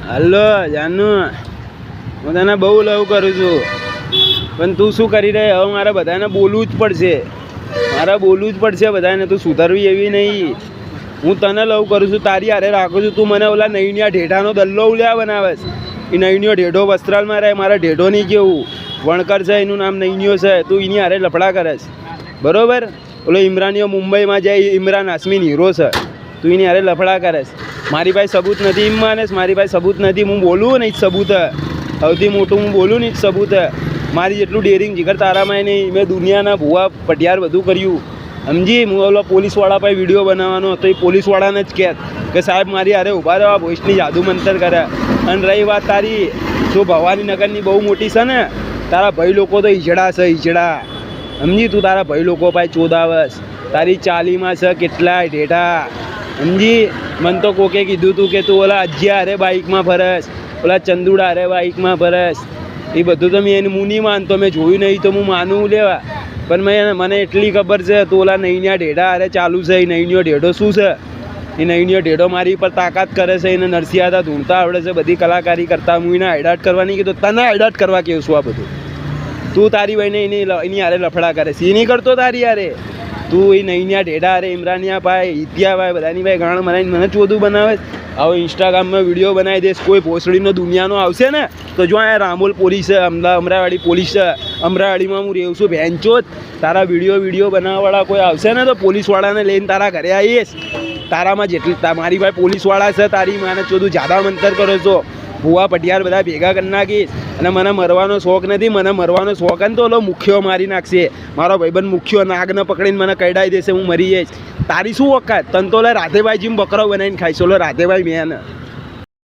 Hello Janu, હું તને બહુ લવ કરું છું, પણ તું શું કરી રહે? હવે મારે બધાને બોલવું જ પડશે, બધાને. તું સુધરવી એવી નહીં. હું તને લવ કરું છું, તારી હારે રાખું છું. તું મને ઓલા નૈનિયા ઢેઢાનો દલ્લો ઉલ્યા બનાવેશ. એ નૈનિયો ઢેઢો વસ્ત્રાલમાં રહે, મારે ઢેઢો નહીં કેવું. વણકર છે, એનું નામ નૈનિયો છે. તું એની હારે લફડા કરેશ, બરોબર? ઓલો ઇમરાનીઓ મુંબઈમાં જાય, ઇમરાન હાસમીન હીરો છે. તું એની હારે લફડા કરેશ. મારી પાસે સબૂત નથી, એમ માનેશ? મારી પાસે સબૂત નથી. હું બોલું ને જ સબૂત હે. સૌથી મોટું હું બોલું ને જ સબૂત હે. મારી જેટલું ડેરિંગ જીગર તારામાં નહીં. મેં દુનિયાના ભૂવા પટિયાર બધું કર્યું, સમજી? હું ઓલો પોલીસવાળા પાસે વિડીયો બનાવવાનો હતો, એ પોલીસવાળાને જ કહેત કે સાહેબ મારી હારે ઊભા રહો, આ ભોઈસની જાદુ મંતર કરે. અને રહી વાત તારી શું ભવાનીનગરની બહુ મોટી છે ને, તારા ભાઈ લોકો તો ઈજડા છે, ઈજડા, સમજી? તું તારા ભાઈ લોકો પાસે ચોદાવસ. તારી ચાલીમાં છે કેટલાય ઢેઢા, સમજી? મને તો કોકે કીધું તું કે તું ઓલા અજ્યા હારે બાઇકમાં ફરસ, ઓલા ચંદુડા હારે બાઇકમાં ફરસ. એ બધું તો મેં હું નહીં માનતો, મેં જોયું નહીં તો હું માનું લેવા. પણ મને એટલી ખબર છે તું ઓલા નૈનિયા ઢેઢા હારે ચાલુ છે. એ નૈનિયો ઢેઢો શું છે? એ નૈનિયો ઢેઢો મારી પર તાકાત કરે છે. એને નરસિંહાતા ધૂણતા આવડે છે, બધી કલાકારી કરતા. હું એને હાઇડાટ કરવા નહીં કીધું, તને હાઇડાટ કરવા કહું છું. આ બધું તું તારી ભાઈને એની હારે લફડા કરે છે, એ નહીં કરતો તારી હારે. તું એ નૈનિયા ઢેઢા હારે, ઇમરાનિયા ભાઈ, ઇતિયા ભાઈ, બધાની ભાઈ ગાણ મરાઈને મને ચોદું બનાવે. હવે ઇન્સ્ટાગ્રામમાં વિડીયો બનાવી દઈશ, કોઈ ભોસડીનો દુનિયાનો આવશે ને તો જો આ રામોલ પોલીસ છે, અમરાવાડી પોલીસ છે, અમરાવાડીમાં હું રહું છું. ભેંચો તારા વિડીયો બનાવવાવાળા કોઈ આવશે ને તો પોલીસવાળાને લઈને તારા ઘરે આવીશ. તારામાં જેટલી મારી ભાઈ પોલીસવાળા છે, તારી માને ચોદું જાદા મંતર કરો છો. ભૂવા પટિયાર બધા ભેગા કરી નાખીશ. અને મને મરવાનો શોખ નથી. મને મરવાનો શોખ ને તો ઓલો મુખ્યો મારી નાખશે. મારો ભાઈબંધ મુખ્યો નાગને પકડીને મને કડાઈ દેશે, હું મરી જઈશ. તારી શું વખત? તને તો રાધેભાઈ જેમ બકરો બનાવીને ખાઈશ. ઓલો રાધેભાઈ મેં